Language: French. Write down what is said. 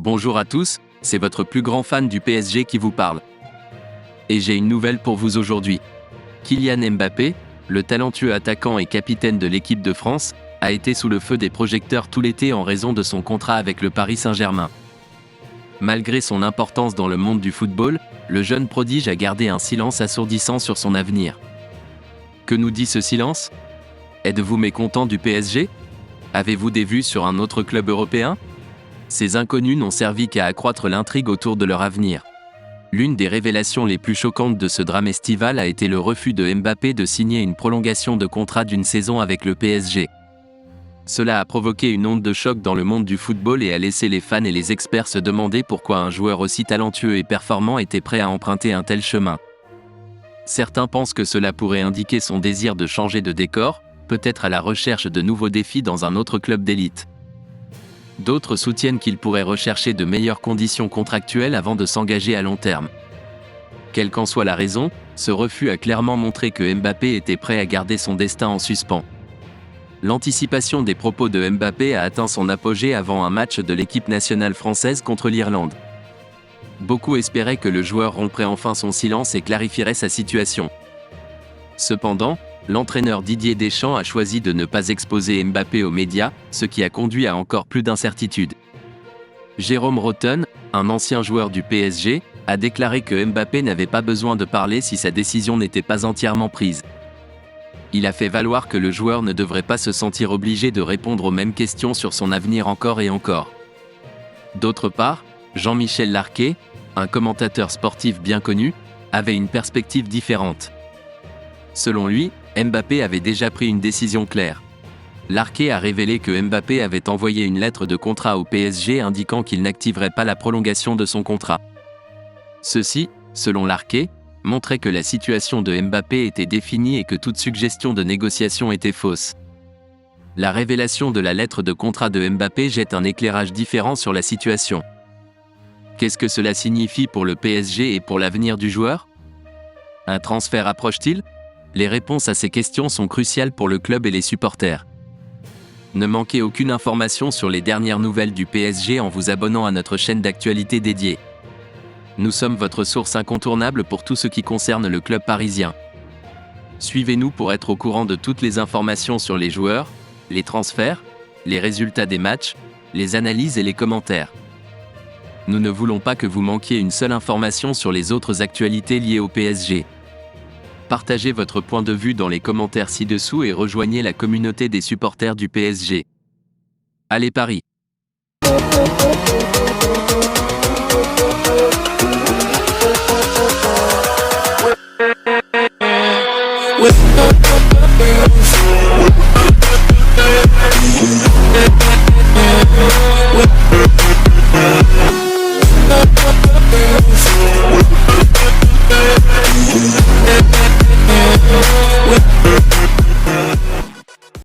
Bonjour à tous, c'est votre plus grand fan du PSG qui vous parle. Et j'ai une nouvelle pour vous aujourd'hui. Kylian Mbappé, le talentueux attaquant et capitaine de l'équipe de France, a été sous le feu des projecteurs tout l'été en raison de son contrat avec le Paris Saint-Germain. Malgré son importance dans le monde du football, le jeune prodige a gardé un silence assourdissant sur son avenir. Que nous dit ce silence ? Êtes-vous mécontent du PSG ? Avez-vous des vues sur un autre club européen ? Ces inconnus n'ont servi qu'à accroître l'intrigue autour de leur avenir. L'une des révélations les plus choquantes de ce drame estival a été le refus de Mbappé de signer une prolongation de contrat d'une saison avec le PSG. Cela a provoqué une onde de choc dans le monde du football et a laissé les fans et les experts se demander pourquoi un joueur aussi talentueux et performant était prêt à emprunter un tel chemin. Certains pensent que cela pourrait indiquer son désir de changer de décor, peut-être à la recherche de nouveaux défis dans un autre club d'élite. D'autres soutiennent qu'il pourrait rechercher de meilleures conditions contractuelles avant de s'engager à long terme. Quelle qu'en soit la raison, ce refus a clairement montré que Mbappé était prêt à garder son destin en suspens. L'anticipation des propos de Mbappé a atteint son apogée avant un match de l'équipe nationale française contre l'Irlande. Beaucoup espéraient que le joueur romprait enfin son silence et clarifierait sa situation. Cependant, l'entraîneur Didier Deschamps a choisi de ne pas exposer Mbappé aux médias, ce qui a conduit à encore plus d'incertitudes. Jérôme Rotten, un ancien joueur du PSG, a déclaré que Mbappé n'avait pas besoin de parler si sa décision n'était pas entièrement prise. Il a fait valoir que le joueur ne devrait pas se sentir obligé de répondre aux mêmes questions sur son avenir encore et encore. D'autre part, Jean-Michel Larquet, un commentateur sportif bien connu, avait une perspective différente. Selon lui, Mbappé avait déjà pris une décision claire. Larquet a révélé que Mbappé avait envoyé une lettre de contrat au PSG indiquant qu'il n'activerait pas la prolongation de son contrat. Ceci, selon Larquet, montrait que la situation de Mbappé était définie et que toute suggestion de négociation était fausse. La révélation de la lettre de contrat de Mbappé jette un éclairage différent sur la situation. Qu'est-ce que cela signifie pour le PSG et pour l'avenir du joueur ? Un transfert approche-t-il ? Les réponses à ces questions sont cruciales pour le club et les supporters. Ne manquez aucune information sur les dernières nouvelles du PSG en vous abonnant à notre chaîne d'actualité dédiée. Nous sommes votre source incontournable pour tout ce qui concerne le club parisien. Suivez-nous pour être au courant de toutes les informations sur les joueurs, les transferts, les résultats des matchs, les analyses et les commentaires. Nous ne voulons pas que vous manquiez une seule information sur les autres actualités liées au PSG. Partagez votre point de vue dans les commentaires ci-dessous et rejoignez la communauté des supporters du PSG. Allez Paris!